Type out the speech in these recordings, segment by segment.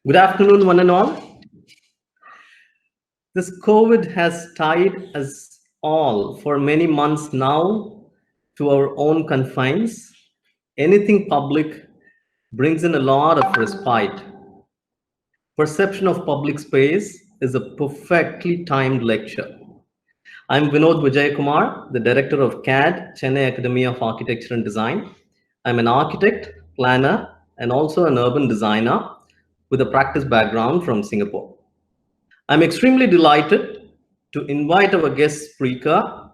Good afternoon, one and all. This COVID has tied us all for many months now to our own confines. Anything public brings in a lot of respite. Perception of public space is a perfectly timed lecture. I'm Vinod Vijay Kumar, the director of CAAD, Chennai Academy of Architecture and Design. I'm an architect, planner, and also an urban designer with a practice background from Singapore. I'm extremely delighted to invite our guest speaker,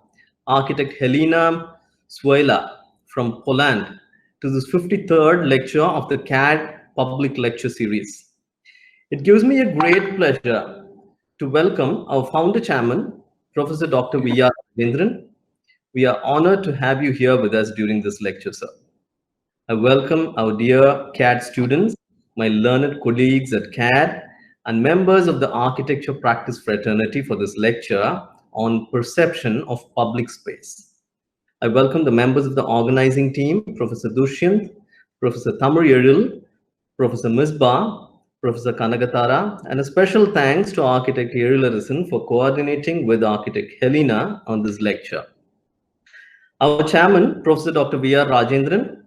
architect Helena Szewiola from Poland, to this 53rd lecture of the CAD Public Lecture Series. It gives me a great pleasure to welcome our founder chairman, Professor Dr. V.R. Rajendran. We are honored to have you here with us during this lecture, sir. I welcome our dear CAD students, my learned colleagues at CAD, and members of the Architecture Practice Fraternity for this lecture on perception of public space. I welcome the members of the organizing team, Professor Dushyant, Professor Tamar Yeril, Professor Misbah, Professor Kanagatara, and a special thanks to Architect Yeril Arison for coordinating with Architect Helena on this lecture. Our chairman, Professor Dr. V.R. Rajendran,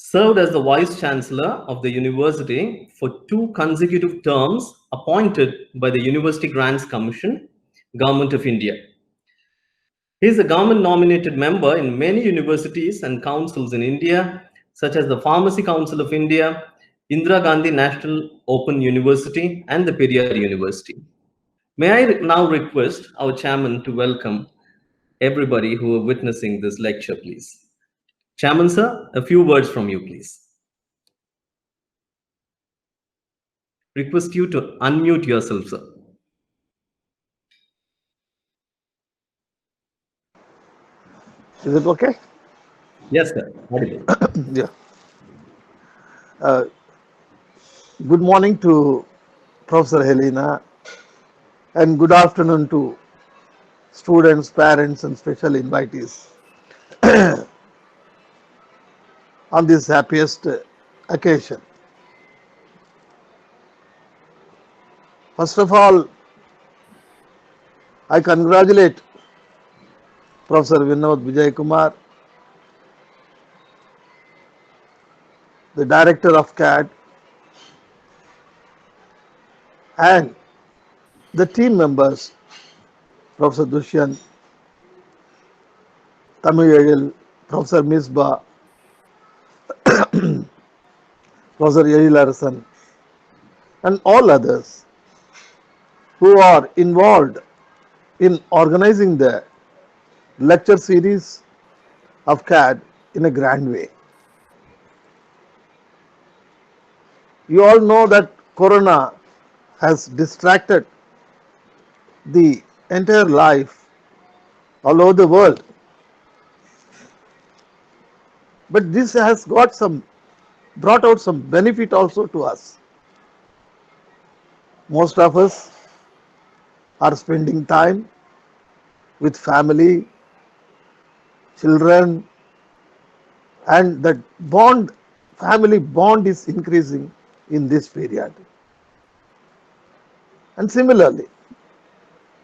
served as the Vice Chancellor of the university for 2 consecutive terms appointed by the University Grants Commission, Government of India. He is a government-nominated member in many universities and councils in India, such as the Pharmacy Council of India, Indira Gandhi National Open University, and the Periyar University. May I now request our chairman to welcome everybody who are witnessing this lecture, please. Chairman, sir, a few words from you, please. Request you to unmute yourself, sir. Is it okay? Yes, sir. Yeah. Good morning to Professor Helena and good afternoon to students, parents and special invitees on this happiest occasion. First of all, I congratulate Professor Vinod Vijay Kumar, the director of CAD, and the team members, Professor Dushyant, Tamil, Professor Misbah, Professor Yeril Arison, and all others who are involved in organizing the lecture series of CAD in a grand way. You all know that Corona has distracted the entire life all over the world. But this has brought out some benefit also to us. Most of us are spending time with family, children, and that family bond is increasing in this period. And similarly,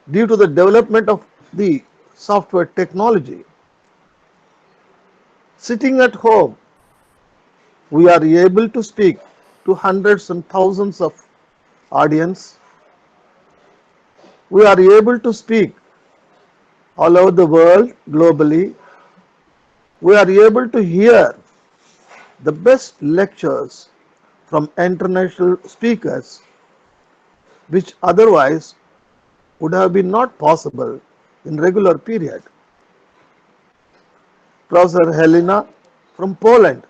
due to the development of the software technology, sitting at home, we are able to speak to hundreds and thousands of audience. We are able to speak all over the world, globally. We are able to hear the best lectures from international speakers, which otherwise would have been not possible in regular period. Professor Helena from Poland,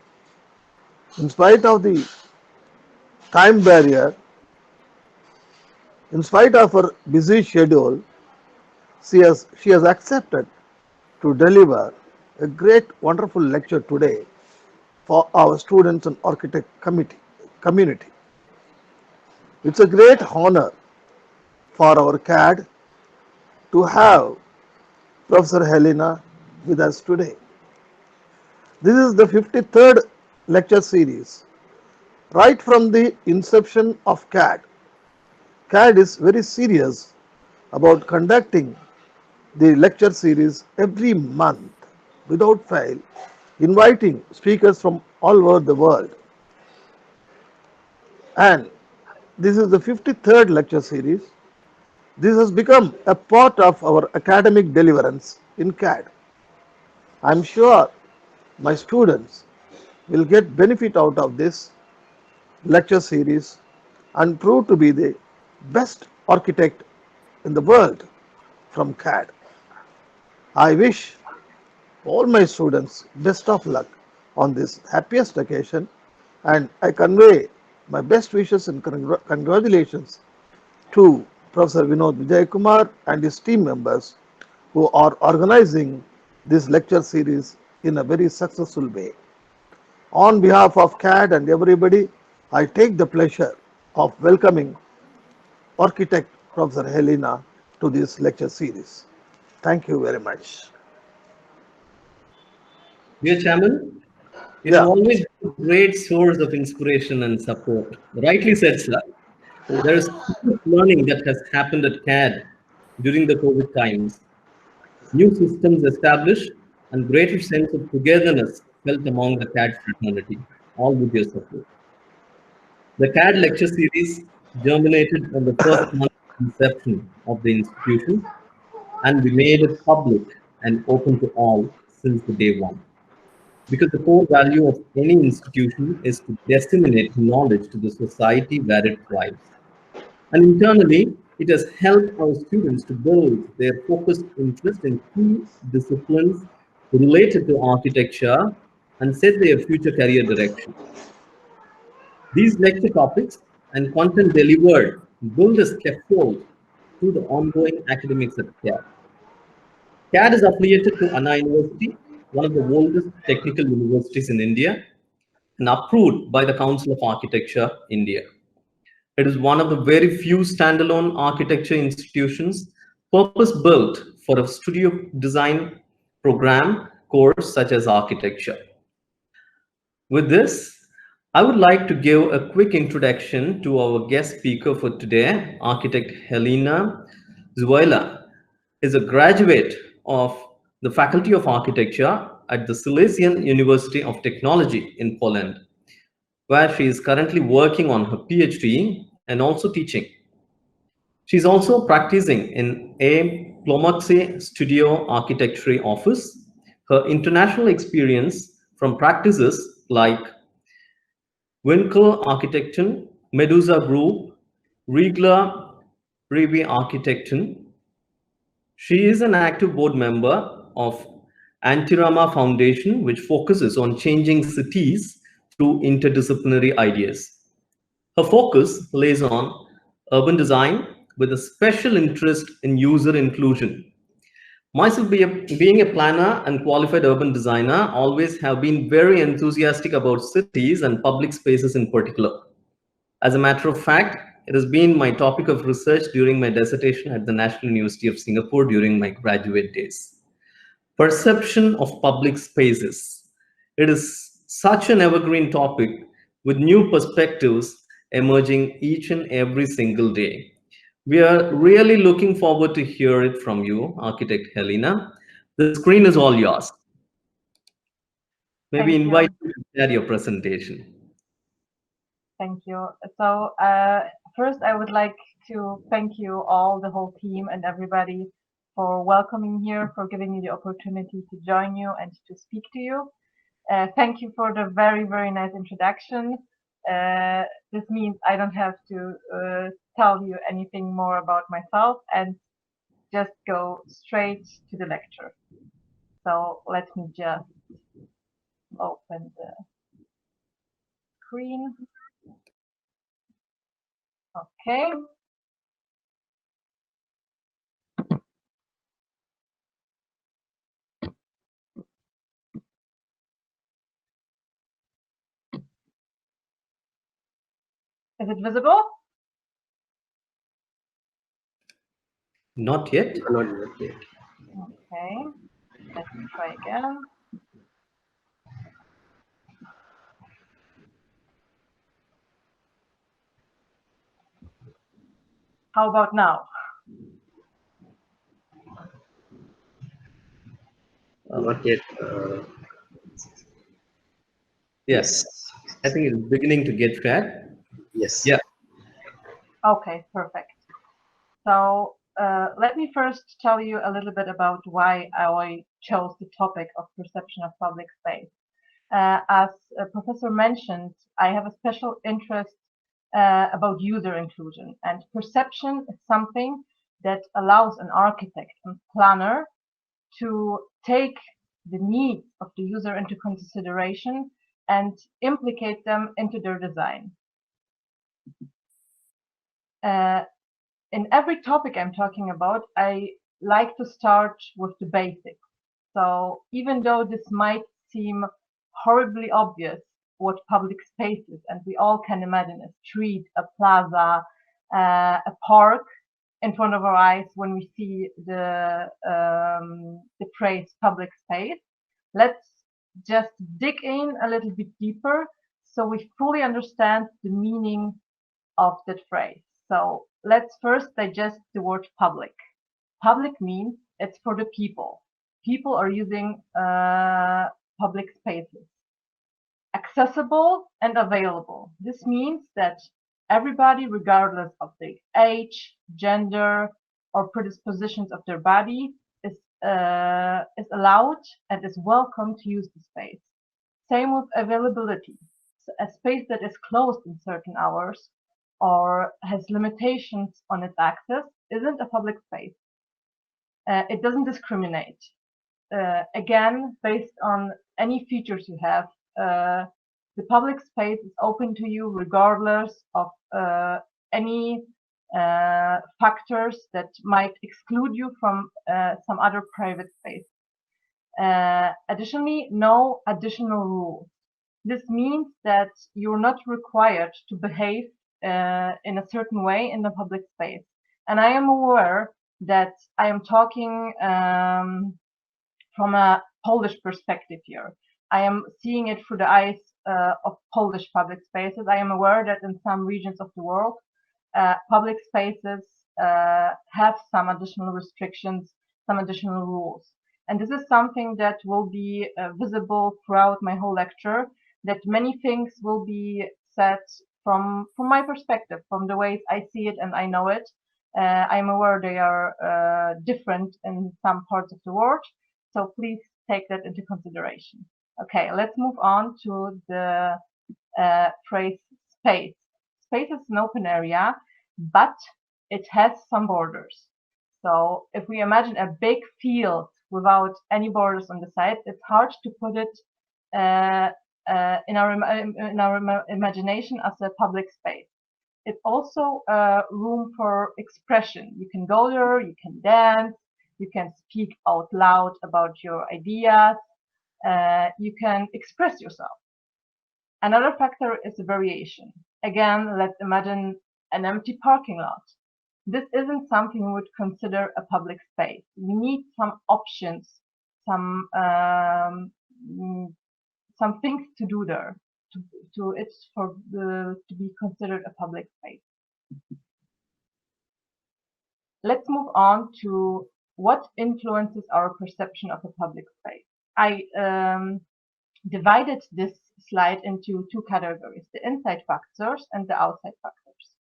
in spite of the time barrier, in spite of her busy schedule, she has accepted to deliver a great, wonderful lecture today for our students and architect community. It's a great honor for our CAD to have Professor Helena with us today. This is the 53rd lecture series Right from the inception of CAD, CAD is very serious about conducting the lecture series every month without fail, inviting speakers from all over the world. And this is the 53rd lecture series. This has become a part of our academic deliverance in CAD. I'm sure my students will get benefit out of this lecture series and prove to be the best architect in the world from CAD. I wish all my students best of luck on this happiest occasion, and I convey my best wishes and congratulations to Professor Vinod Vijaykumar and his team members who are organizing this lecture series in a very successful way. On behalf of CAD and everybody, I take the pleasure of welcoming architect Professor Helena to this lecture series. Thank you very much. Dear Chairman, you have Yeah, always been a great source of inspiration and support. Rightly said, sir. There is so much learning that has happened at CAD during the COVID times. New systems established and greater sense of togetherness felt among the CAD fraternity, all with your support. The CAD lecture series germinated on the first month of inception of the institution, and we made it public and open to all since the day one. Because the core value of any institution is to disseminate knowledge to the society where it thrives. And internally, it has helped our students to build their focused interest in key disciplines related to architecture and set their future career direction. These lecture topics and content delivered build a scaffold to the ongoing academics at CAD. CAD is affiliated to Anna University, one of the oldest technical universities in India, and approved by the Council of Architecture, India. It is one of the very few standalone architecture institutions purpose-built for a studio design program course such as architecture. With this, I would like to give a quick introduction to our guest speaker for today, architect Helena Szewiola is a graduate of the Faculty of Architecture at the Silesian University of Technology in Poland, where she is currently working on her PhD and also teaching. She is also practicing in a Plomoxy Studio Architecture office. Her international experience from practices like Winkle Architekten, Medusa Group, Riegler Rewe Architekten. She is an active board member of Antirama Foundation, which focuses on changing cities through interdisciplinary ideas. Her focus lays on urban design with a special interest in user inclusion. Myself, being a planner and qualified urban designer, always have been very enthusiastic about cities and public spaces in particular. As a matter of fact, it has been my topic of research during my dissertation at the National University of Singapore during my graduate days. Perception of public spaces. It is such an evergreen topic with new perspectives emerging each and every single day. We are really looking forward to hear it from you, Architect Helena. The screen is all yours. Maybe Thank invite you. you to share your presentation. Thank you. So first, I would like to thank you all, the whole team and everybody for welcoming here, for giving me the opportunity to join you and to speak to you. Thank you for the very, very nice introduction. This means I don't have to tell you anything more about myself and just go straight to the lecture. So let me just open the screen. Okay. Is it visible? Not yet. Not yet. Okay. Let me try again. How about now? Not yet. Yes, I think it's beginning to get red. Yes. Yeah. Okay, perfect. So let me first tell you a little bit about why I chose the topic of perception of public space. As Professor mentioned, I have a special interest about user inclusion, and perception is something that allows an architect and planner to take the needs of the user into consideration and implicate them into their design. In every topic I'm talking about, I like to start with the basics. So even though this might seem horribly obvious what public space is, and we all can imagine a street, a plaza, a park in front of our eyes when we see the phrase public space, let's just dig in a little bit deeper so we fully understand the meaning of that phrase. So let's first digest the word public. Public means it's for the people. People are using public spaces. Accessible and available. This means that everybody, regardless of their age, gender, or predispositions of their body, is allowed and is welcome to use the space. Same with availability. A space that is closed in certain hours or has limitations on its access isn't a public space. It doesn't discriminate. Again, based on any features you have, the public space is open to you regardless of any factors that might exclude you from some other private space. Additionally, no additional rules. This means that you're not required to behave in a certain way in the public space. And I am aware that I am talking from a Polish perspective here. I am seeing it through the eyes of Polish public spaces. I am aware that in some regions of the world, public spaces have some additional restrictions, some additional rules. And this is something that will be visible throughout my whole lecture, that many things will be said from my perspective, from the ways I see it and I know it. I'm aware they are different in some parts of the world, so please take that into consideration. Okay, let's move on to the phrase space. Space is an open area, but it has some borders. So if we imagine a big field without any borders on the side, it's hard to put it in our imagination as a public space. It's also room for expression. You can go there, you can dance, you can speak out loud about your ideas, you can express yourself. Another factor is variation. Again, let's imagine an empty parking lot. This isn't something we would consider a public space. We need some options, some things to do there to be considered a public space. Let's move on to what influences our perception of a public space. I divided this slide into two categories, the inside factors and the outside factors.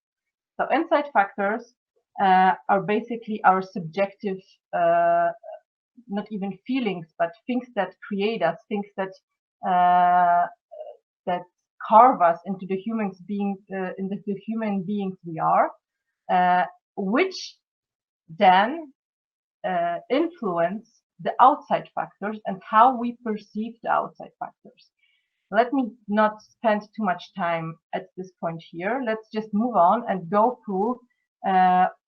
So inside factors are basically our subjective, not even feelings, but things that create us, things that that carve us into the humans being, into the human beings we are, which then influence the outside factors and how we perceive the outside factors. Let me not spend too much time at this point here. Let's just move on and go through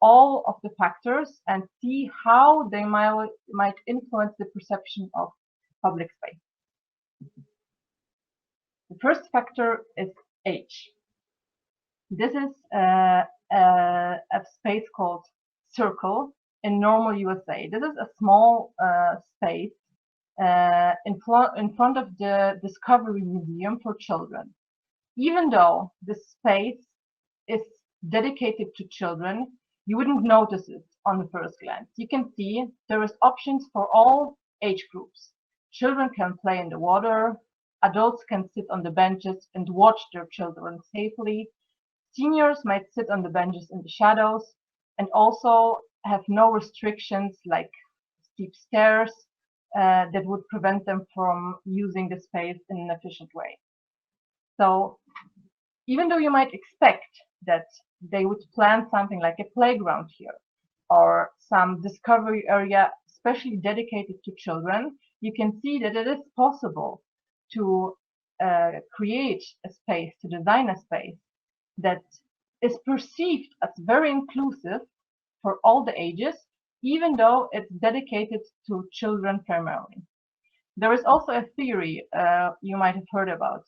all of the factors and see how they might influence the perception of public space. The first factor is age. This is a space called Circle in Normal, USA. This is a small space in front of the Discovery Museum for children. Even though this space is dedicated to children, You wouldn't notice it on the first glance. You can see there is options for all age groups. Children can play in the water, adults can sit on the benches and watch their children safely. Seniors might sit on the benches in the shadows and also have no restrictions like steep stairs that would prevent them from using the space in an efficient way. So even though you might expect that they would plan something like a playground here or some discovery area especially dedicated to children, you can see that it is possible to create a space, to design a space that is perceived as very inclusive for all the ages, even though it's dedicated to children primarily. There is also a theory you might have heard about,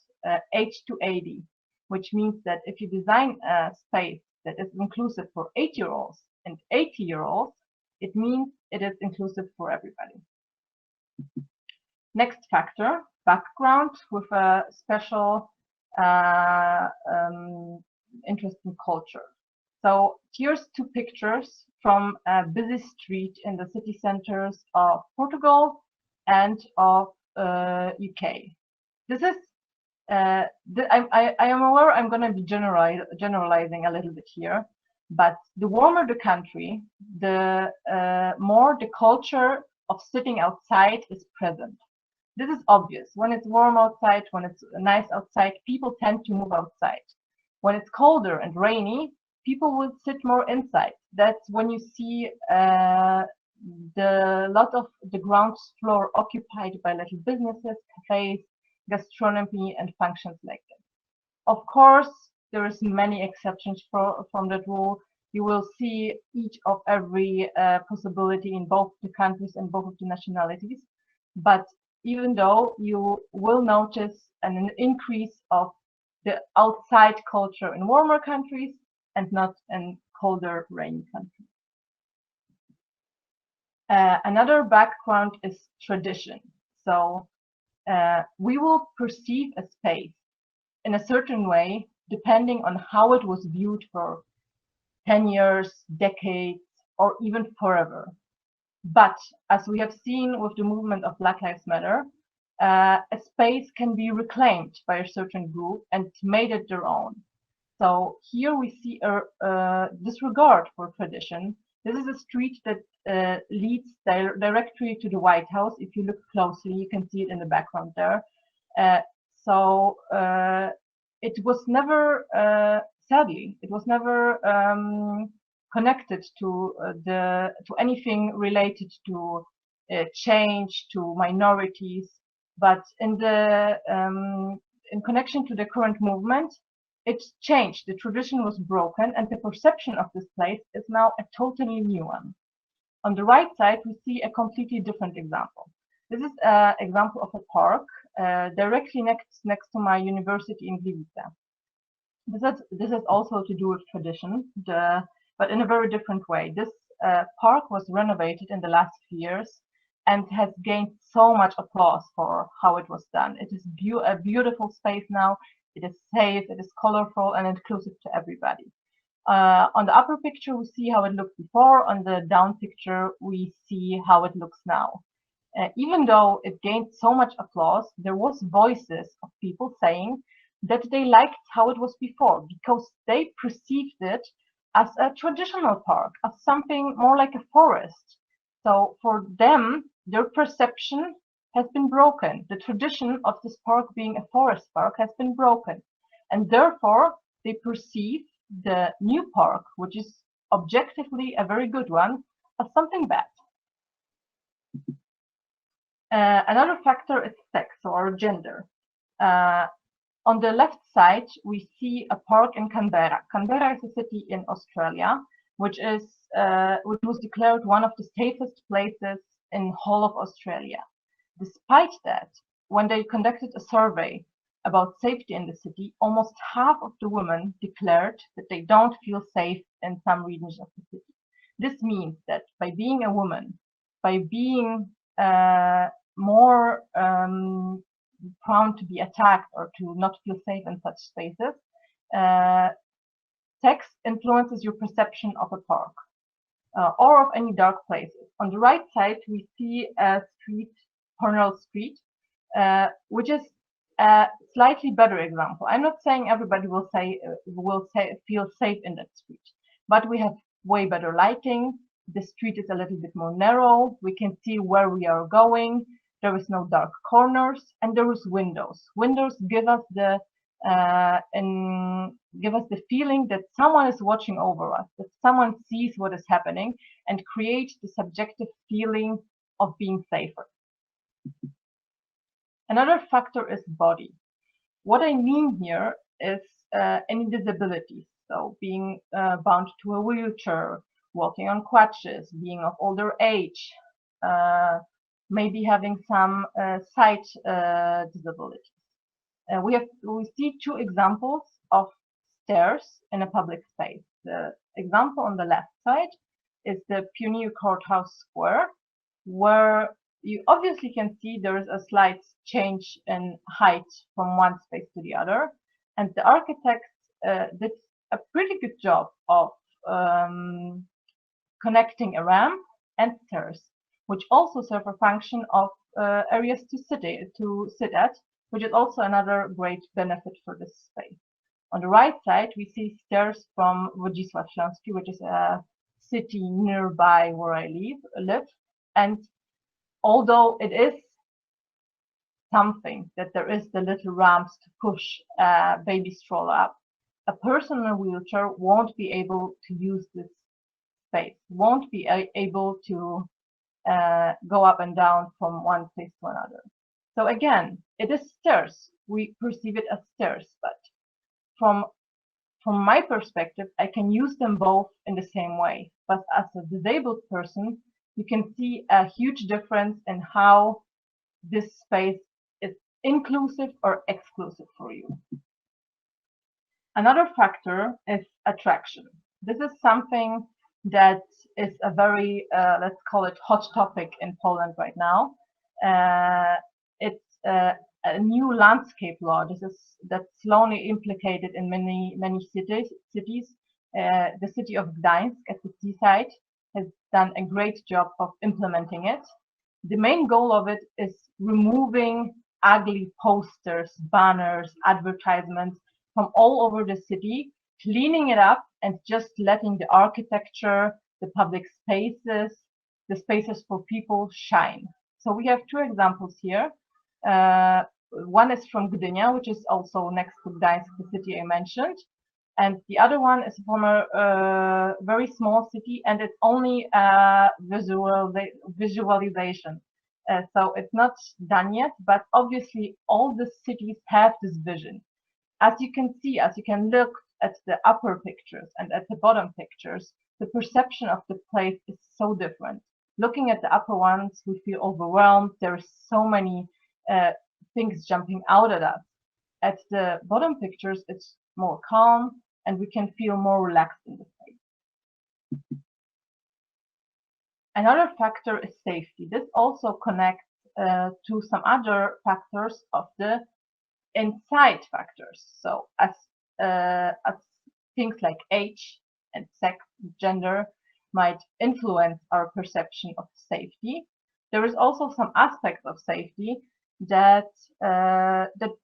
H2AD, which means that if you design a space that is inclusive for 8-year-olds and 80-year-olds, it means it is inclusive for everybody. Next factor, background with a special interest in culture. So here's two pictures from a busy street in the city centers of Portugal and of UK. This is I am aware I'm going to be generalizing a little bit here, but the warmer the country, the more the culture of sitting outside is present. This is obvious. When it's warm outside, when it's nice outside, people tend to move outside. When it's colder and rainy, people will sit more inside. That's when you see the lot of the ground floor occupied by little businesses, cafes, gastronomy, and functions like that. Of course, there is many exceptions from that rule. You will see each of every possibility in both the countries and both of the nationalities. But even though you will notice an increase of the outside culture in warmer countries and not in colder, rainy countries. Another background is tradition. So we will perceive a space in a certain way depending on how it was viewed for 10 years, decades, or even forever. But as we have seen with the movement of Black Lives Matter, a space can be reclaimed by a certain group and made it their own. So here we see a disregard for tradition. This is a street that leads directly to the White House. If you look closely, you can see it in the background there. So it was never, sadly, it was never connected to anything related to change, to minorities. But in connection to the current movement, it changed. The tradition was broken, and the perception of this place is now a totally new one. On the right side, we see a completely different example. This is an example of a park directly next to my university in Gliwice. This has also to do with tradition, but in a very different way. This park was renovated in the last few years and has gained so much applause for how it was done. It is a beautiful space now. It is safe, it is colorful, and inclusive to everybody. On the upper picture, we see how it looked before. On the down picture, we see how it looks now. Even though it gained so much applause, there was voices of people saying that they liked how it was before because they perceived it as a traditional park, as something more like a forest. So for them, their perception has been broken. The tradition of this park being a forest park has been broken. And therefore, they perceive the new park, which is objectively a very good one, as something bad. Another factor is sex or gender. On the left side, we see a park in Canberra. Canberra is a city in Australia, which was declared one of the safest places in whole of Australia. Despite that, when they conducted a survey about safety in the city, almost half of the women declared that they don't feel safe in some regions of the city. This means that by being a woman, by being more prone to be attacked or to not feel safe in such spaces, sex influences your perception of a park. or of any dark places. On the right side, we see a street, Cornell Street, which is a slightly better example. I'm not saying everybody will feel safe in that street, but we have way better lighting. The street is a little bit more narrow. We can see where we are going. There is no dark corners, and there is windows. Windows give us the feeling that someone is watching over us, that someone sees what is happening, and create the subjective feeling of being safer. Another factor is body. What I mean here is any disabilities, so being bound to a wheelchair, walking on crutches, being of older age, maybe having some sight disabilities. We see two examples of stairs in a public space. The example on the left side is the Pioneer Courthouse Square, where you obviously can see there is a slight change in height from one space to the other. And the architects did a pretty good job of connecting a ramp and stairs, which also serve a function of areas to sit at, which is also another great benefit for this space. On the right side, we see stairs from Wodzisław Śląski, which is a city nearby where I live. And although it is something that there is the little ramps to push a baby stroller up, a person in a wheelchair won't be able to use this space, won't be able to go up and down from one place to another. So again, it is stairs. We perceive it as stairs, but from my perspective, I can use them both in the same way. But as a disabled person, you can see a huge difference in how this space is inclusive or exclusive for you. Another factor is attraction. This is something that is a very, let's call it hot topic in Poland right now. It's a new landscape law. That's slowly implicated in many cities. The city of Gdańsk at the seaside has done a great job of implementing it. The main goal of it is removing ugly posters, banners, advertisements from all over the city, cleaning it up and just letting the architecture, the public spaces, the spaces for people shine. So we have two examples here. One is from Gdynia, which is also next to Gdańsk, the city I mentioned. And the other one is from a very small city, and it's only a visualization. So it's not done yet, but obviously all the cities have this vision. As you can see, as you can look at the upper pictures and at the bottom pictures, the perception of the place is so different. Looking at the upper ones, we feel overwhelmed. There's so many things jumping out at us. At the bottom pictures, it's more calm, and we can feel more relaxed in the space. Another factor is safety. This also connects to some other factors of the inside factors. So as things like age and sex, gender might influence our perception of safety, there is also some aspects of safety that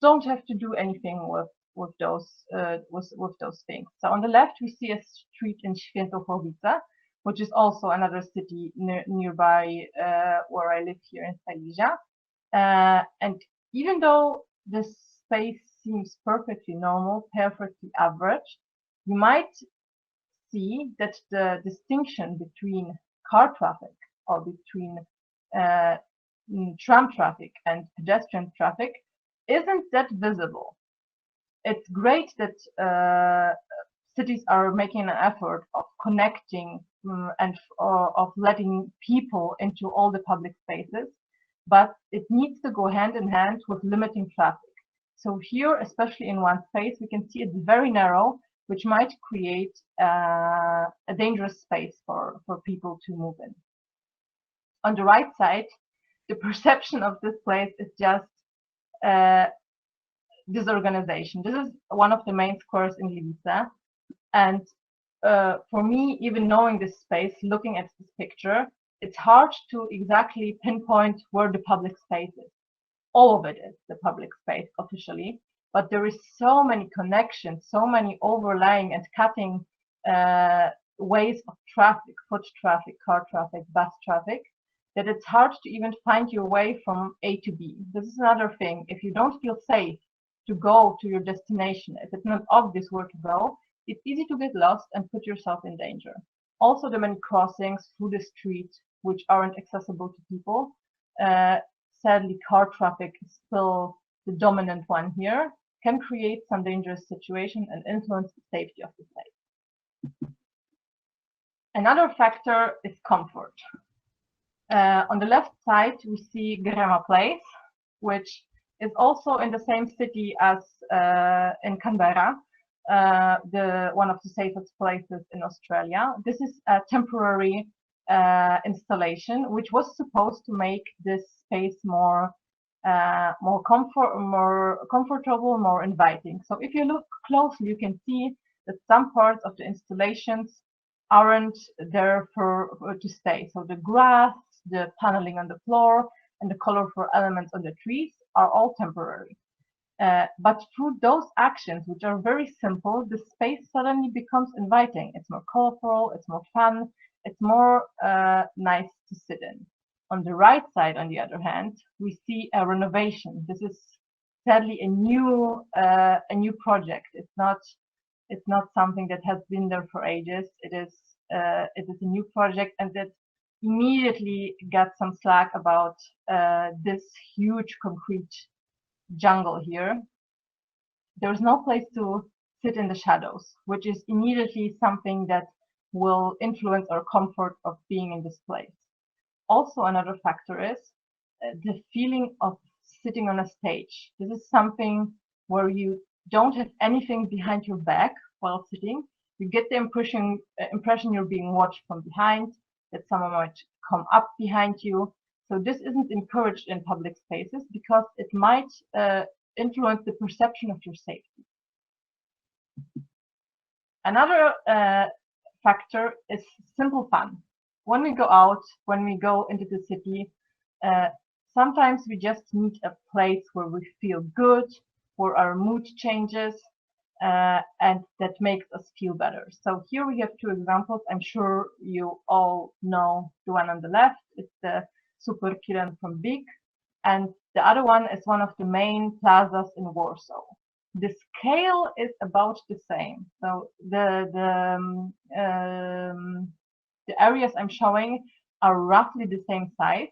don't have to do anything with those things. So on the left, we see a street in Świętochłowice, which is also another city nearby where I live here in Silesia. And even though this space seems perfectly normal, perfectly average, you might see that the distinction between car traffic or between tram traffic and pedestrian traffic isn't that visible. It's great that cities are making an effort of connecting and of letting people into all the public spaces, but it needs to go hand in hand with limiting traffic. So here, especially in one space, we can see it's very narrow, which might create a dangerous space for people to move in. On the right side, the perception of this place is just disorganization. This is one of the main squares in Gliwice, and for me, even knowing this space, looking at this picture, it's hard to exactly pinpoint where the public space is. All of it is the public space officially, but there is so many connections, so many overlaying and cutting ways of traffic, foot traffic, car traffic, bus traffic, that it's hard to even find your way from A to B. This is another thing. If you don't feel safe to go to your destination, if it's not obvious where to go, it's easy to get lost and put yourself in danger. Also, the many crossings through the street which aren't accessible to people. Sadly, car traffic is still the dominant one here, can create some dangerous situation and influence the safety of the place. Another factor is comfort. On the left side, we see Garema Place, which is also in the same city as in Canberra, one of the safest places in Australia. This is a temporary installation, which was supposed to make this space more comfortable, more inviting. So if you look closely, you can see that some parts of the installations aren't there to stay. So the grass, the paneling on the floor, and the colorful elements on the trees are all temporary. But through those actions, which are very simple, the space suddenly becomes inviting. It's more colorful, it's more fun, it's more nice to sit in. On the right side, on the other hand, we see a renovation. This is sadly a new project. It's not something that has been there for ages. It is a new project, and that immediately got some slack about this huge concrete jungle here. There's no place to sit in the shadows, which is immediately something that will influence our comfort of being in this place. Also, another factor is the feeling of sitting on a stage. This is something where you don't have anything behind your back while sitting. You get the impression you're being watched from behind, that someone might come up behind you. So this isn't encouraged in public spaces because it might influence the perception of your safety. Another factor is simple fun. When we go out, when we go into the city, sometimes we just need a place where we feel good, where our mood changes, and that makes us feel better. So here we have two examples. I'm sure you all know the one on the left. It's the Super Kiran from Big, and the other one is one of the main plazas in Warsaw. The scale is about the same. So the areas I'm showing are roughly the same size,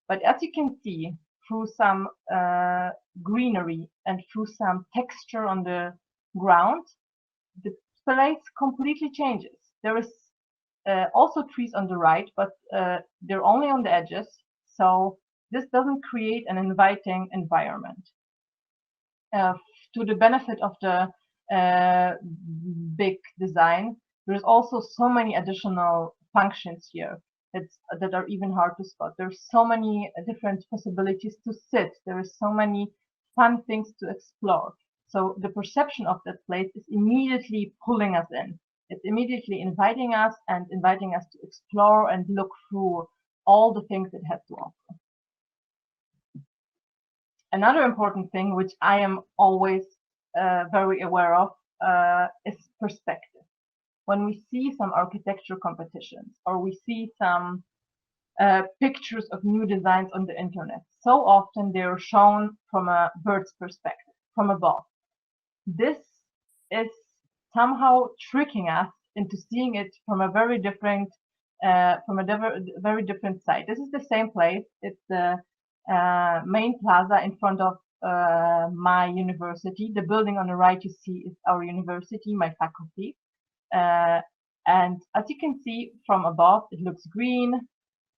but as you can see, through some greenery and through some texture on the ground, the place completely changes. There is also trees on the right, but they're only on the edges, so this doesn't create an inviting environment. To the benefit of the big design, there's also so many additional functions here that are even hard to spot. There's so many different possibilities to sit. There is so many fun things to explore. So the perception of that place is immediately pulling us in. It's immediately inviting us to explore and look through all the things it has to offer. Another important thing, which I am always very aware of, is perspective. When we see some architecture competitions or we see some pictures of new designs on the internet, so often they are shown from a bird's perspective, from above. This is somehow tricking us into seeing it from a very different side. This is the same place. It's the main plaza in front of my university. The building on the right you see is our university, my faculty. And as you can see from above, it looks green.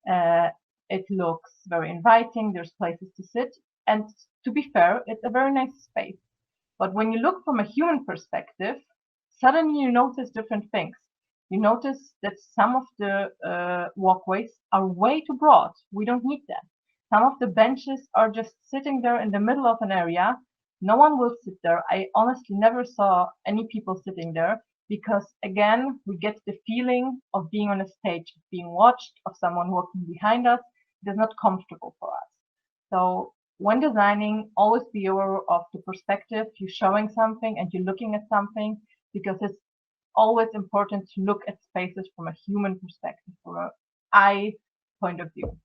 It looks very inviting. There's places to sit. And to be fair, it's a very nice space. But when you look from a human perspective, suddenly you notice different things. You notice that some of the walkways are way too broad. We don't need them. Some of the benches are just sitting there in the middle of an area. No one will sit there. I honestly never saw any people sitting there. because again, we get the feeling of being on a stage, of being watched, of someone walking behind us. It is not comfortable for us. So when designing, always be aware of the perspective. You're showing something and you're looking at something, because it's always important to look at spaces from a human perspective, from an eye point of view.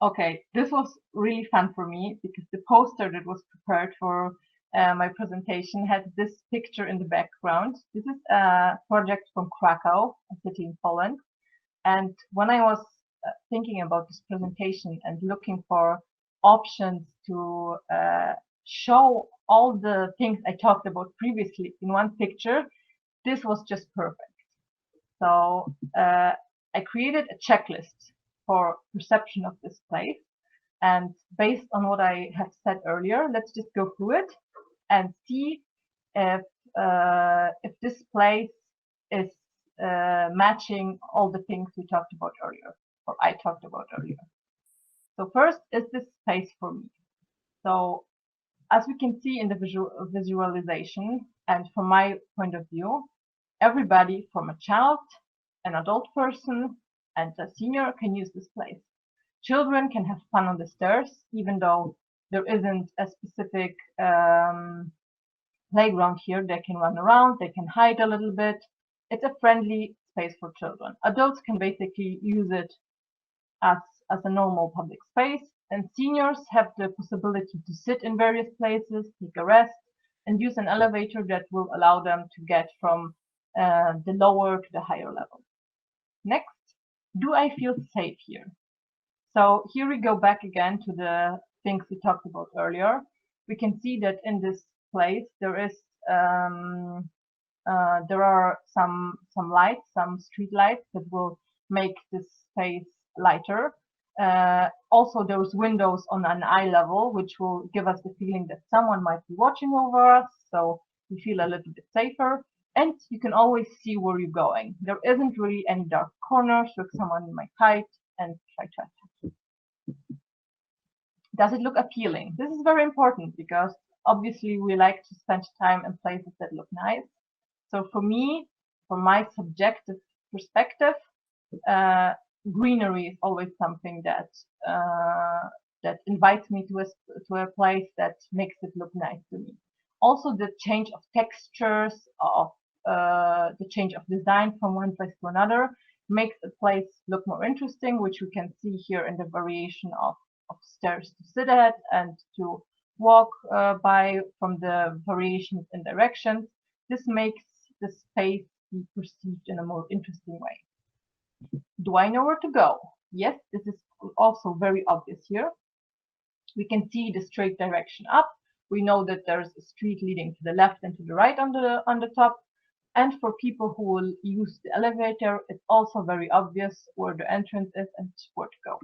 Okay, this was really fun for me because the poster that was prepared for my presentation had this picture in the background. This is a project from Krakow, a city in Poland. And when I was thinking about this presentation and looking for options to show all the things I talked about previously in one picture, this was just perfect. So I created a checklist for perception of this place. And based on what I have said earlier, let's just go through it and see if this place is matching all the things we talked about earlier, or I talked about earlier. So first, is this space for me? So as we can see in the visualization, and from my point of view, everybody from a child, an adult person, and a senior can use this place. Children can have fun on the stairs, even though there isn't a specific playground here. They can run around, they can hide a little bit. It's a friendly space for children. Adults can basically use it as a normal public space, and seniors have the possibility to sit in various places, take a rest, and use an elevator that will allow them to get from the lower to the higher level. Next, do I feel safe here? So here we go back again to the things we talked about earlier. We can see that in this place there is there are some lights, some street lights that will make this space lighter. Also, there's windows on an eye level, which will give us the feeling that someone might be watching over us, so we feel a little bit safer. And you can always see where you're going. There isn't really any dark corners where someone might hide and try to attack you. Does it look appealing? This is very important because obviously we like to spend time in places that look nice. So for me, from my subjective perspective, greenery is always something that that invites me to a place that makes it look nice to me. Also, the change of textures, of the change of design from one place to another makes a place look more interesting, which we can see here in the variation of stairs to sit at and to walk by, from the variations in directions. This makes the space be perceived in a more interesting way. Do I know where to go? Yes, this is also very obvious here. We can see the straight direction up. We know that there's a street leading to the left and to the right on the top. And for people who will use the elevator, it's also very obvious where the entrance is and where to go.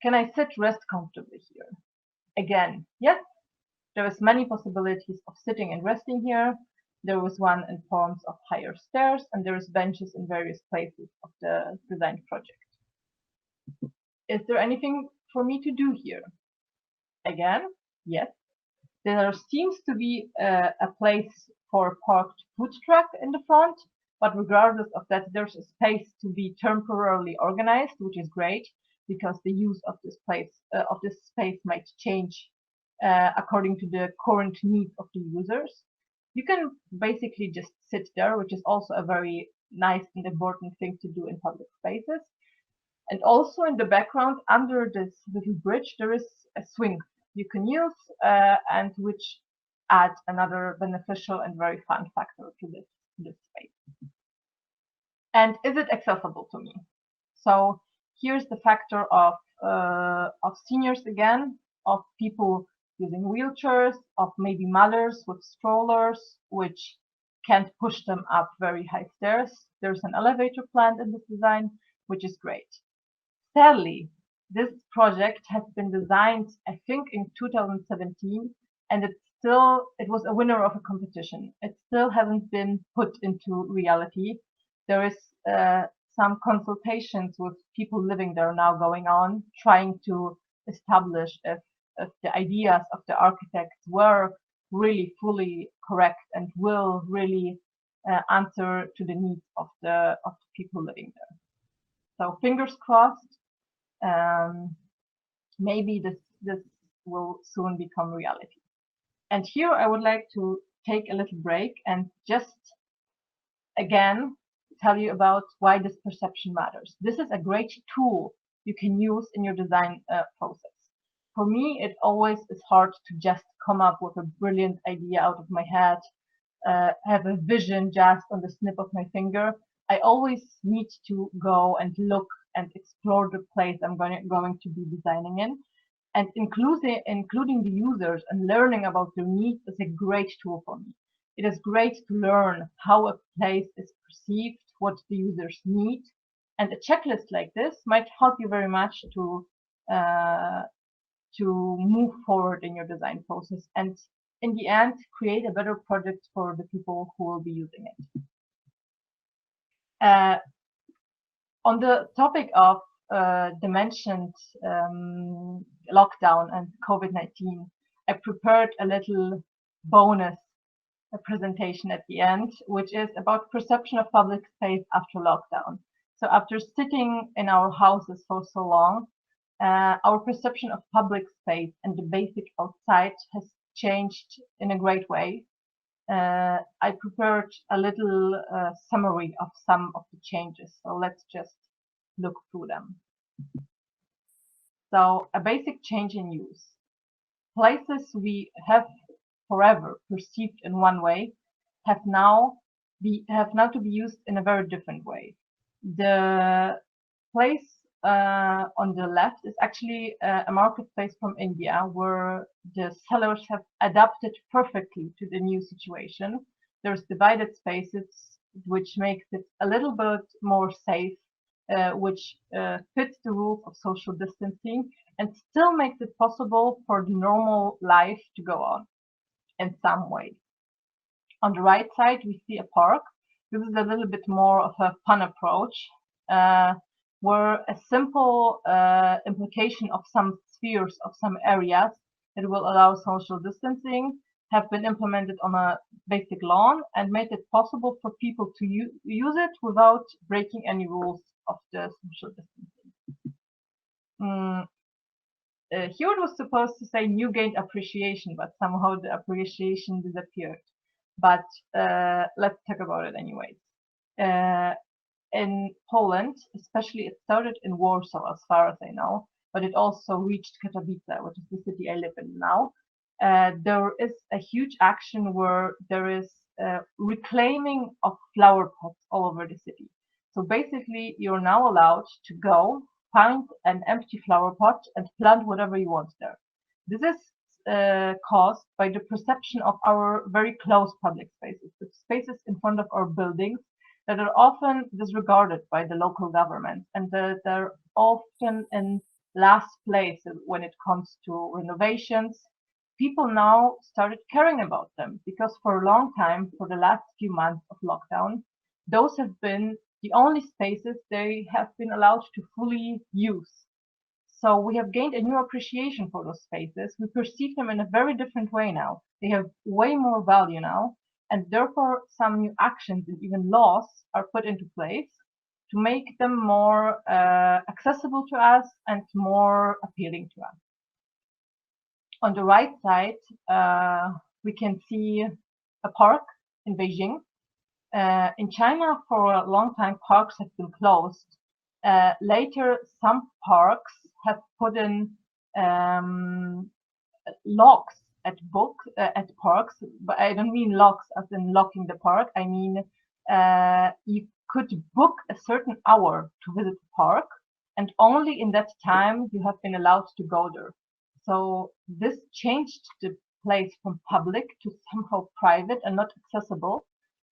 Can I sit, rest comfortably here? Again, yes, there is many possibilities of sitting and resting here. There was one in forms of higher stairs, and there is benches in various places of the design project. Is there anything for me to do here? Again, yes. There seems to be a place for a parked food truck in the front, but regardless of that, there's a space to be temporarily organized, which is great because the use of this place of this space might change according to the current needs of the users. You can basically just sit there, which is also a very nice and important thing to do in public spaces. And also in the background, under this little bridge, there is a swing you can use, and which adds another beneficial and very fun factor to this space. And is it accessible to me? So here's the factor of seniors again, of people using wheelchairs, of maybe mothers with strollers, which can't push them up very high stairs. There's an elevator planned in this design, which is great. Sadly, this project has been designed, I think, in 2017, and it was a winner of a competition. It still hasn't been put into reality. There is some consultations with people living there now going on, trying to establish if the ideas of the architects were really fully correct and will really answer to the needs of the people living there. So fingers crossed. Maybe this will soon become reality. And here I would like to take a little break and just again tell you about why this perception matters. This is a great tool you can use in your design process. For me, it always is hard to just come up with a brilliant idea out of my head, have a vision just on the snip of my finger. I always need to go and look and explore the place I'm going to be designing in. And including the users and learning about their needs is a great tool for me. It is great to learn how a place is perceived, what the users need, and a checklist like this might help you very much to move forward in your design process and in the end create a better product for the people who will be using it. On the topic of the mentioned lockdown and COVID-19, I prepared a little bonus presentation at the end, which is about perception of public space after lockdown. So after sitting in our houses for so long, our perception of public space and the basic outside has changed in a great way. I prepared a little summary of some of the changes. So let's just look through them. So a basic change in use. Places we have forever perceived in one way have now to be used in a very different way. The place on the left is actually a marketplace from India where the sellers have adapted perfectly to the new situation. There's divided spaces, which makes it a little bit more safe, which fits the rules of social distancing and still makes it possible for the normal life to go on in some way. On the right side, we see a park. This is a little bit more of a fun approach, where a simple implication of some spheres of some areas that will allow social distancing have been implemented on a basic lawn and made it possible for people to use it without breaking any rules of the social distancing. Here it was supposed to say new gained appreciation, but somehow the appreciation disappeared. But let's talk about it anyways. In Poland, especially, it started in Warsaw, as far as I know, but it also reached Katowice, which is the city I live in now. There is a huge action where there is reclaiming of flower pots all over the city. So basically, you're now allowed to go find an empty flower pot and plant whatever you want there. This is caused by the perception of our very close public spaces, the spaces in front of our buildings that are often disregarded by the local government and they're often in last place when it comes to renovations. People now started caring about them because for a long time, for the last few months of lockdown, those have been the only spaces they have been allowed to fully use. So we have gained a new appreciation for those spaces. We perceive them in a very different way now. They have way more value now, and therefore some new actions and even laws are put into place to make them more accessible to us and more appealing to us. On the right side, we can see a park in Beijing. In China, for a long time, parks have been closed. Later, some parks have put in locks at parks, but I don't mean locks as in locking the park. I mean you could book a certain hour to visit the park, and only in that time you have been allowed to go there. So this changed the place from public to somehow private and not accessible,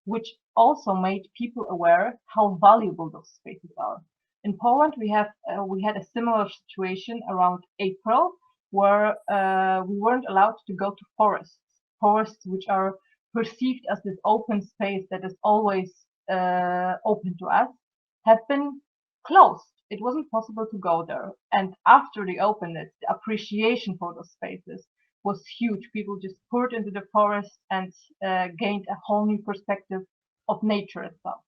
which also made people aware how valuable those spaces are. In Poland, we had a similar situation around April, where we weren't allowed to go to forests which are perceived as this open space that is always open to us, have been closed. It wasn't possible to go there. And after they opened it, the appreciation for those spaces was huge. People just poured into the forest and gained a whole new perspective of nature itself.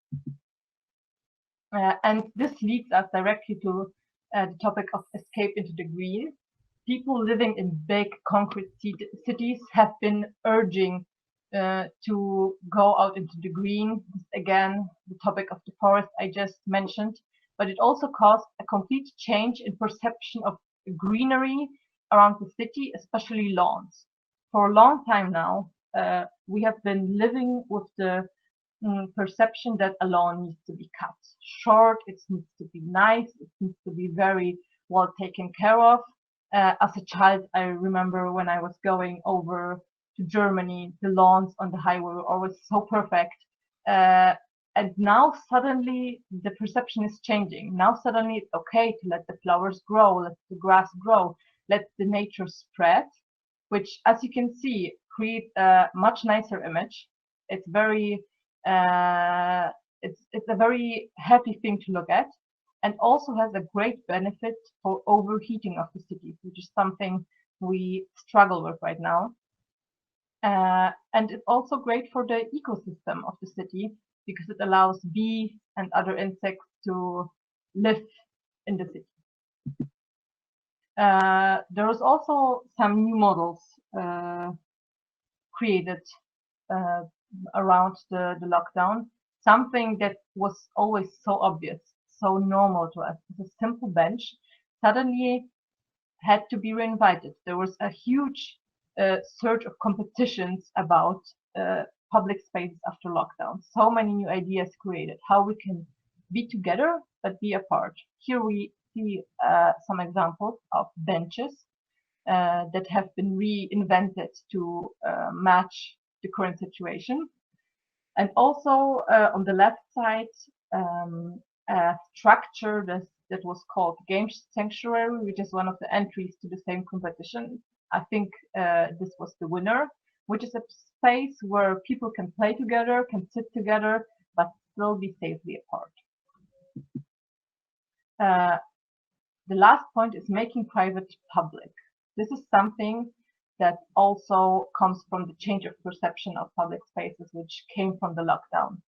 And this leads us directly to the topic of escape into the green. People living in big concrete cities have been urging to go out into the green. This, again, the topic of the forest I just mentioned, but it also caused a complete change in perception of greenery around the city, especially lawns. For a long time now, we have been living with the perception that a lawn needs to be cut short, it needs to be nice, it needs to be very well taken care of. As a child, I remember when I was going over to Germany, the lawns on the highway were always so perfect. And now suddenly the perception is changing. Now suddenly it's okay to let the flowers grow, let the grass grow, let the nature spread, which, as you can see, creates a much nicer image. It's very it's a very happy thing to look at, and also has a great benefit for overheating of the cities, which is something we struggle with right now. And it's also great for the ecosystem of the city because it allows bees and other insects to live in the city. There was also some new models created around the lockdown, something that was always so obvious, so normal to us. The simple bench suddenly had to be reinvited. There was a huge surge of competitions about public spaces after lockdown. So many new ideas created, how we can be together but be apart. Here we see some examples of benches that have been reinvented to match the current situation. And also on the left side, a structure that was called Game Sanctuary, which is one of the entries to the same competition. I think this was the winner, which is a space where people can play together, can sit together, but still be safely apart. The last point is making private public. This is something that also comes from the change of perception of public spaces, which came from the lockdown.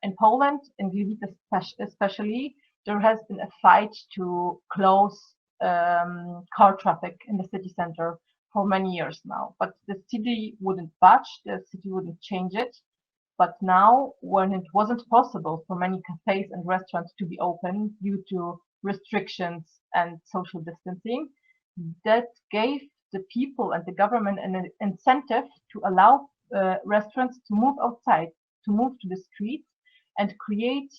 In Poland, in Gliwice especially, there has been a fight to close car traffic in the city center for many years now. But the city wouldn't budge, the city wouldn't change it. But now, when it wasn't possible for many cafes and restaurants to be open due to restrictions and social distancing, that gave the people and the government an incentive to allow restaurants to move outside, to move to the streets and create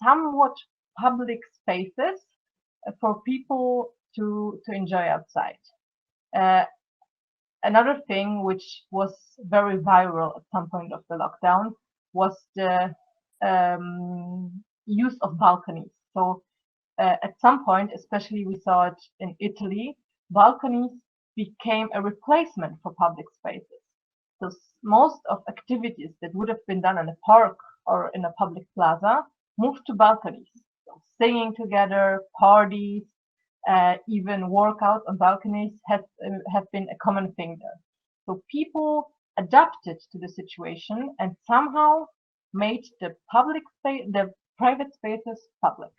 somewhat public spaces for people to enjoy outside. Another thing which was very viral at some point of the lockdown was the use of balconies. So at some point, especially we saw it in Italy, balconies became a replacement for public spaces. So most of activities that would have been done in a park or in a public plaza moved to balconies. So singing together, parties, even workouts on balconies have been a common thing there. So people adapted to the situation and somehow made the private spaces public.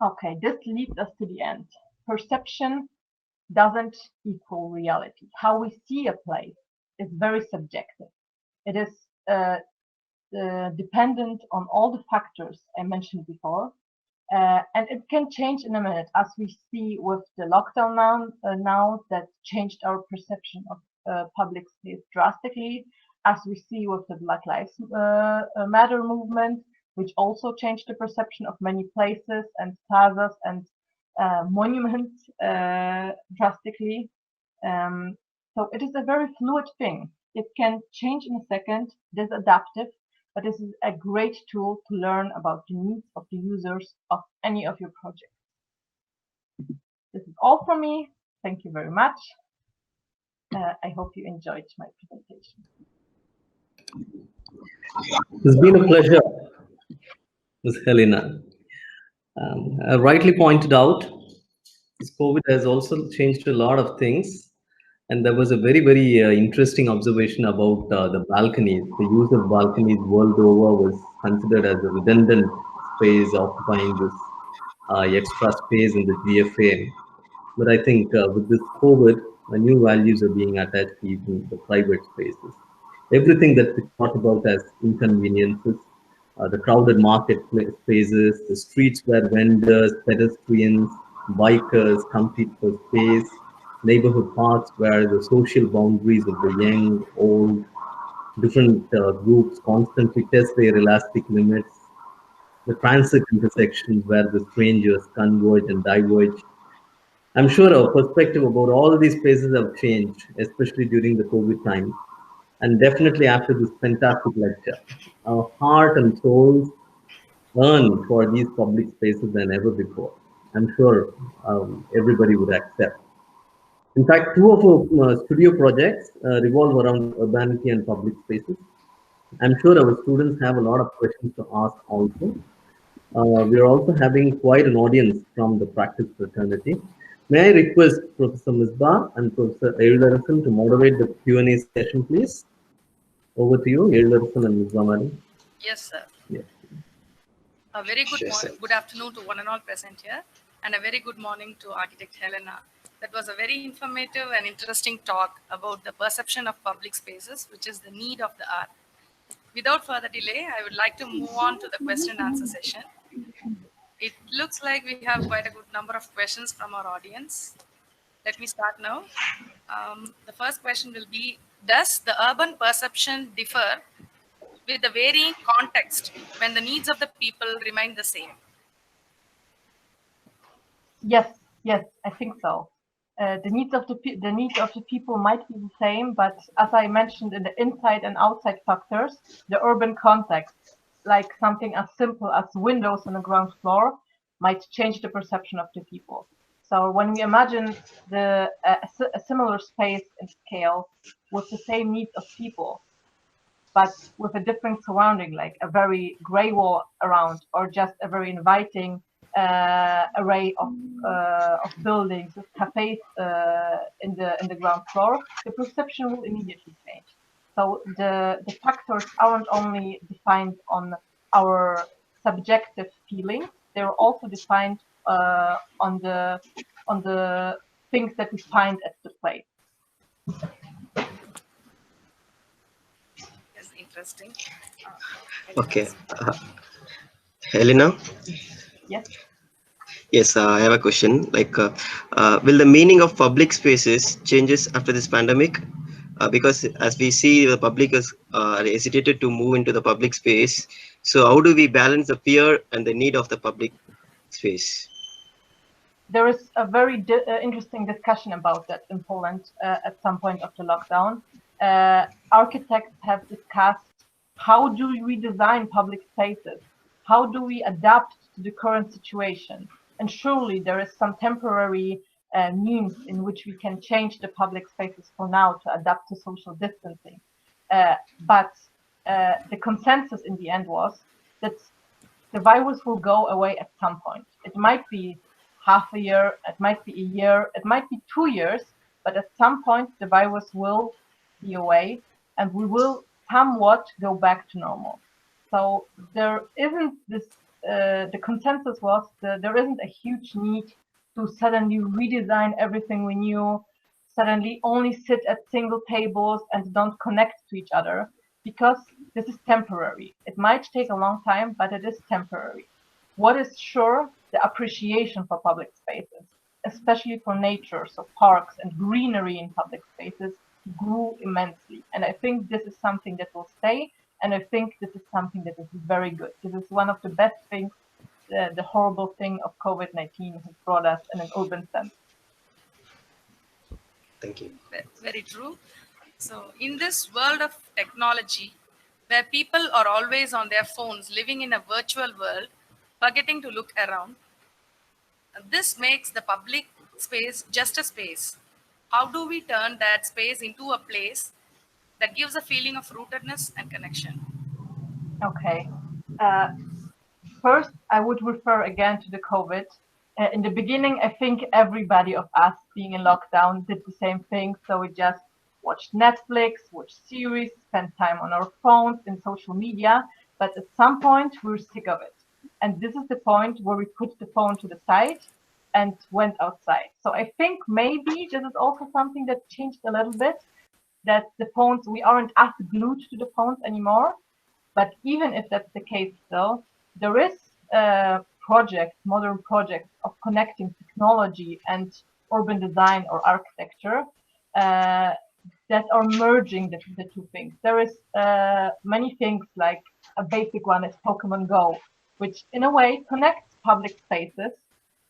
Okay, this leads us to the end. Perception doesn't equal reality. How we see a place is very subjective. It is dependent on all the factors I mentioned before. And it can change in a minute, as we see with the lockdown now that changed our perception of public space drastically, as we see with the Black Lives Matter movement, which also changed the perception of many places and plazas and monuments drastically. So it is a very fluid thing. It can change in a second. It is adaptive, but this is a great tool to learn about the needs of the users of any of your projects. This is all from me. Thank you very much. I hope you enjoyed my presentation. It's been a pleasure, Ms. Helena. Rightly pointed out, This COVID has also changed a lot of things. And there was a very, very interesting observation about the balconies. The use of balconies world over was considered as a redundant space, occupying this extra space in the GFA. But I think with this COVID, new values are being attached to even the private spaces. Everything that we thought about as inconveniences, the crowded market spaces, the streets where vendors, pedestrians, bikers compete for space, neighborhood parks where the social boundaries of the young, old, different groups constantly test their elastic limits, the transit intersections where the strangers converge and diverge. I'm sure our perspective about all these spaces have changed, especially during the COVID time, and definitely after this fantastic lecture. Our heart and souls yearn for these public spaces than ever before. I'm sure everybody would accept. In fact, two of our studio projects revolve around urbanity and public spaces. I'm sure our students have a lot of questions to ask also. We are also having quite an audience from the practice fraternity. May I request Professor Misbah and Professor Eldarasan to moderate the Q&A session, please? Over to you, Eldarasan and Misbah, madam. Yes, sir. Yeah. A very good Sure, sir. good afternoon to one and all present here, and a very good morning to Architect Helena. That was a very informative and interesting talk about the perception of public spaces, which is the need of the hour. Without further delay, I would like to move on to the question and answer session. It looks like we have quite a good number of questions from our audience. Let me start now. The first question will be, does the urban perception differ with the varying context when the needs of the people remain the same? Yes, yes, I think so. The needs of the people might be the same, but as I mentioned in the inside and outside factors, the urban context, like something as simple as windows on the ground floor, might change the perception of the people. So when we imagine a similar space and scale with the same needs of people, but with a different surrounding, like a very gray wall around, or just a very inviting array of buildings, with cafes in the ground floor, the perception will immediately change. So the factors aren't only defined on our subjective feelings; they're also defined on the things that we find at the place. Yes, interesting. Okay. Helena? Yes. Yes, I have a question. Will the meaning of public spaces changes after this pandemic? Because as we see, the public is hesitated to move into the public space. So how do we balance the fear and the need of the public space? There is a very interesting discussion about that in Poland at some point of the lockdown. Architects have discussed, how do we design public spaces? How do we adapt to the current situation? And surely there is some temporary means in which we can change the public spaces for now to adapt to social distancing. But the consensus in the end was that the virus will go away at some point. It might be half a year, it might be a year, it might be 2 years, but at some point the virus will be away and we will somewhat go back to normal. So there isn't this, the consensus was that there isn't a huge need to suddenly redesign everything we knew, suddenly only sit at single tables and don't connect to each other, because this is temporary. It might take a long time, but it is temporary. What is sure, the appreciation for public spaces, especially for nature, so parks and greenery in public spaces, grew immensely. And I think this is something that will stay. And I think this is something that is very good. This is one of the best things, the horrible thing of COVID-19 has brought us in an urban sense. Thank you. Very true. So in this world of technology, where people are always on their phones, living in a virtual world, forgetting to look around, this makes the public space just a space. How do we turn that space into a place that gives a feeling of rootedness and connection? Okay. First, I would refer again to the COVID. in the beginning, I think everybody of us being in lockdown did the same thing. So we just watched Netflix, watched series, spent time on our phones and social media. But at some point, we were sick of it. And this is the point where we put the phone to the side and went outside. So I think maybe this is also something that changed a little bit, that the phones, we aren't as glued to the phones anymore. But even if that's the case still, there is modern projects of connecting technology and urban design or architecture that are merging the two things. There is many things, like a basic one is Pokemon Go, which in a way connects public spaces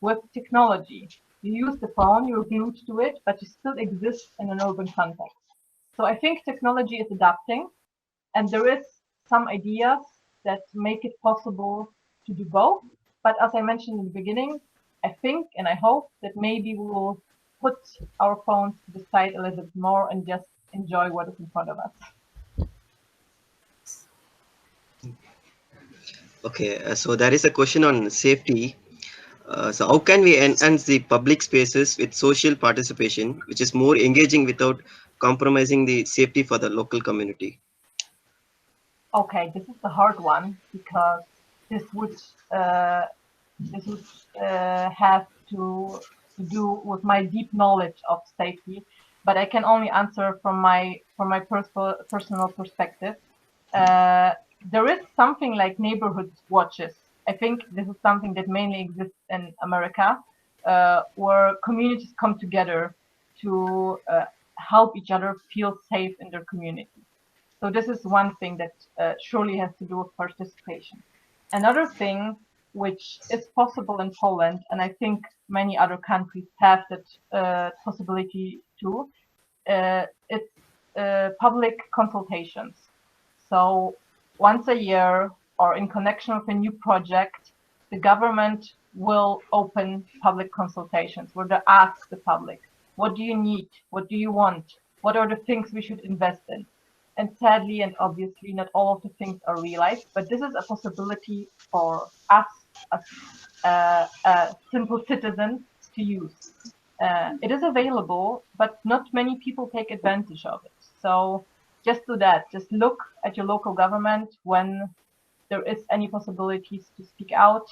with technology. You use the phone, you're glued to it, but you still exist in an urban context. So I think technology is adapting, and there is some ideas that make it possible to do both. But as I mentioned in the beginning, I think and I hope that maybe we will put our phones to the side a little bit more and just enjoy what is in front of us. Okay, so there is a question on safety. So how can we enhance the public spaces with social participation, which is more engaging without compromising the safety for the local community? Okay, this is the hard one, because this would have to do with my deep knowledge of safety, but I can only answer from my personal perspective. There is something like neighborhood watches. I think this is something that mainly exists in America, where communities come together to help each other feel safe in their community. So this is one thing that surely has to do with participation. Another thing which is possible in Poland, and I think many other countries have that possibility too, it's public consultations. So once a year or in connection with a new project, the government will open public consultations where they ask the public, what do you need? What do you want? What are the things we should invest in? And sadly and obviously, not all of the things are realized, but this is a possibility for us as simple citizens to use. It is available, but not many people take advantage of it. So just do that. Just look at your local government when there is any possibilities to speak out,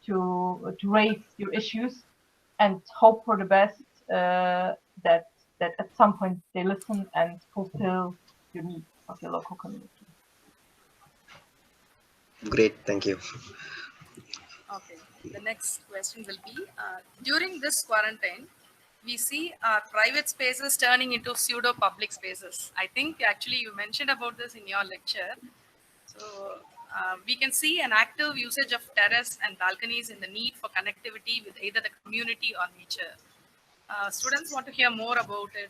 to raise your issues, and hope for the best, that at some point they listen and fulfill your needs of your local community. Great, thank you. Okay, the next question will be, during this quarantine, we see our private spaces turning into pseudo public spaces. I think actually you mentioned about this in your lecture. So we can see an active usage of terrace and balconies in the need for connectivity with either the community or nature. Students want to hear more about it,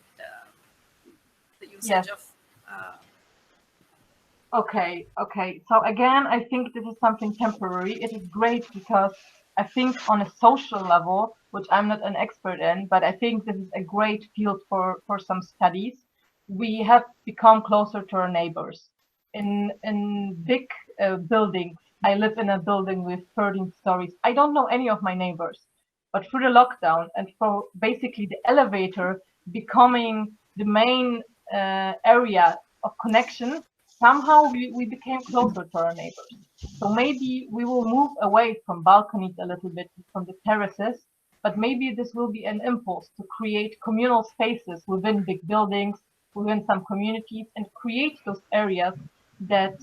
the usage Yes. of. Okay. So again, I think this is something temporary. It is great because I think on a social level, which I'm not an expert in, but I think this is a great field for some studies. We have become closer to our neighbors. In big buildings, I live in a building with 13 stories. I don't know any of my neighbors, but through the lockdown and for basically the elevator becoming the main area of connection, somehow we became closer to our neighbors. So maybe we will move away from balconies a little bit, from the terraces, but maybe this will be an impulse to create communal spaces within big buildings, within some communities, and create those areas that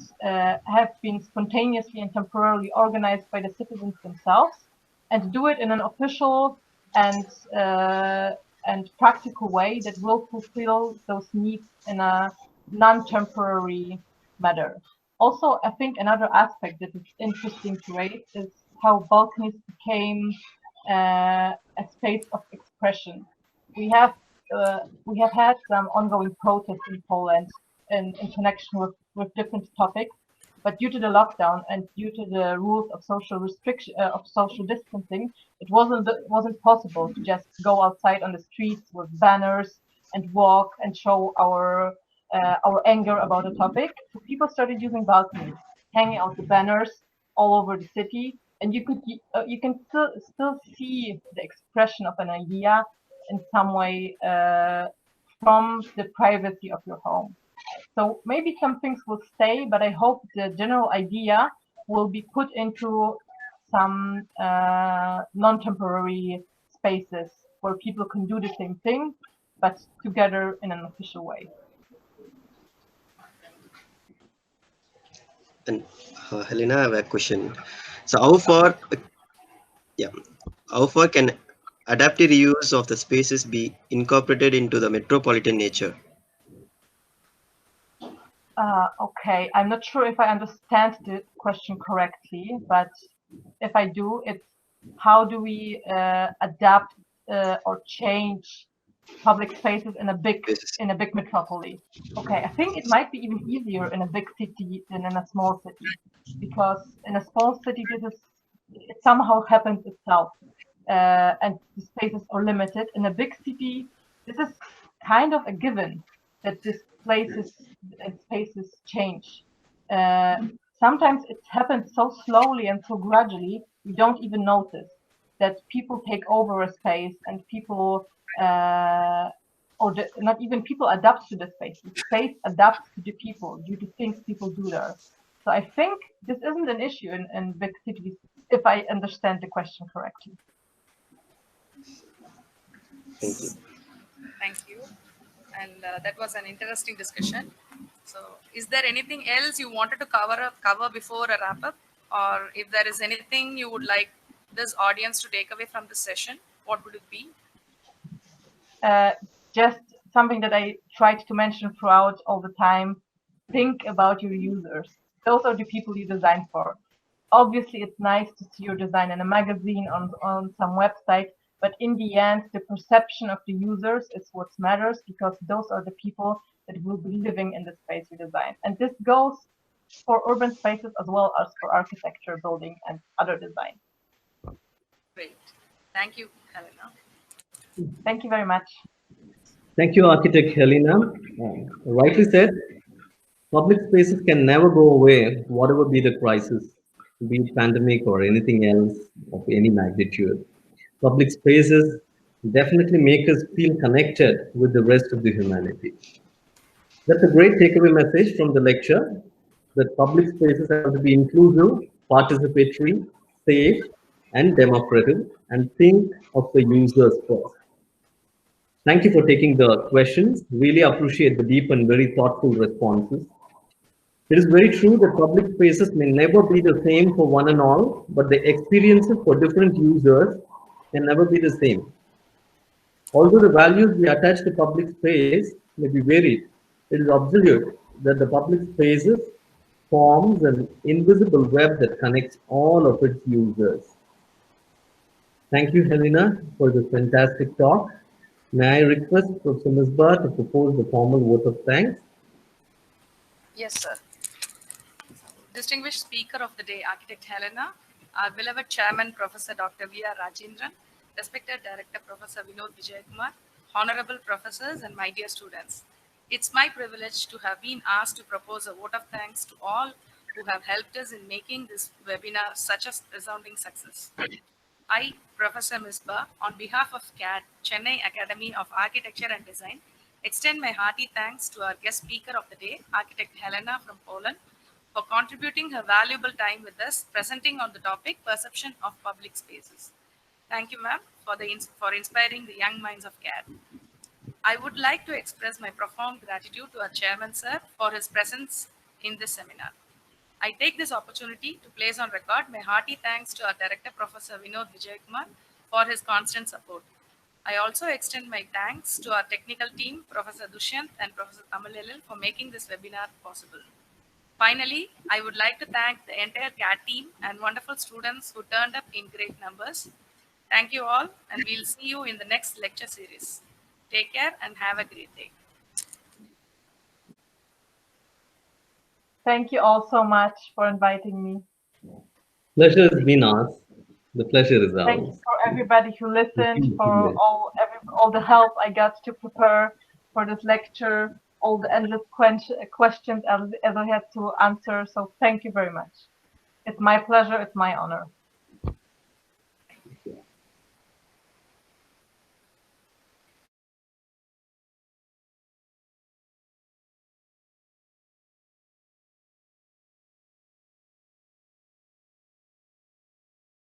have been spontaneously and temporarily organized by the citizens themselves, and do it in an official and practical way that will fulfill those needs in a non-temporary matter. Also, I think another aspect that is interesting to raise is how balconies became a space of expression. We have had some ongoing protests in Poland in connection with different topics, but due to the lockdown and due to the rules of social restriction of social distancing, it wasn't possible to just go outside on the streets with banners and walk and show our anger about a topic. So people started using balconies, hanging out the banners all over the city, and you can still see the expression of an idea in some way from the privacy of your home. So maybe some things will stay, but I hope the general idea will be put into some non-temporary spaces where people can do the same thing, but together in an official way. And Helena, I have a question. So how far, yeah, how far can adaptive reuse of the spaces be incorporated into the metropolitan nature? Okay, I'm not sure if I understand the question correctly, but if I do, it's how do we adapt or change public spaces in a Spaces. big metropolis? Okay, I think it might be even easier in a big city than in a small city, because in a small city it somehow happens itself, and the spaces are limited. In a big city, this is kind of a given that these places and spaces change. Uh, Sometimes it happens so slowly and so gradually we don't even notice that people take over a space and people not even people adapt to the space. The space adapts to the people due to things people do there. So I think this isn't an issue in big cities, if I understand the question correctly. Thank you. Thank you. And that was an interesting discussion. So, is there anything else you wanted to cover before a wrap up, or if there is anything you would like this audience to take away from this session, what would it be? Just something that I tried to mention throughout all the time. Think about your users. Those are the people you design for. Obviously, it's nice to see your design in a magazine, on some website, but in the end, the perception of the users is what matters, because those are the people that will be living in the space you design. And this goes for urban spaces as well as for architecture, building, and other design. Great. Thank you, Helena. Thank you very much. Thank you, Architect Helena. Rightly said, public spaces can never go away, whatever be the crisis, be it pandemic or anything else of any magnitude. Public spaces definitely make us feel connected with the rest of the humanity. That's a great takeaway message from the lecture, that public spaces have to be inclusive, participatory, safe, and democratic, and think of the users first. Thank you for taking the questions. Really appreciate the deep and very thoughtful responses. It is very true that public spaces may never be the same for one and all, but the experiences for different users can never be the same. Although the values we attach to public space may be varied, it is absolute that the public spaces forms an invisible web that connects all of its users. Thank you, Helena, for this fantastic talk. May I request Professor Misbah to propose the formal vote of thanks? Yes, sir. Distinguished speaker of the day, Architect Helena, our beloved Chairman, Professor Dr. V.R. Rajendran, respected Director, Professor Vinod Vijaykumar, honorable professors, and my dear students. It's my privilege to have been asked to propose a vote of thanks to all who have helped us in making this webinar such a resounding success. I, Professor Misbah, on behalf of CAAD, Chennai Academy of Architecture and Design, extend my hearty thanks to our guest speaker of the day, Architect Helena from Poland, for contributing her valuable time with us, presenting on the topic Perception of Public Spaces. Thank you, ma'am, for inspiring the young minds of CAAD. I would like to express my profound gratitude to our chairman, sir, for his presence in this seminar. I take this opportunity to place on record my hearty thanks to our director, Professor Vinod Vijaykumar, for his constant support. I also extend my thanks to our technical team, Professor Dushyant and Professor Tamalelil, for making this webinar possible. Finally, I would like to thank the entire CAT team and wonderful students who turned up in great numbers. Thank you all, and we'll see you in the next lecture series. Take care and have a great day. Thank you all so much for inviting me. Pleasure has been ours. The pleasure is Thank you ours. for everybody who listened, for all the help I got to prepare for this lecture, all the endless questions as I had to answer. So thank you very much. It's my pleasure. It's my honor.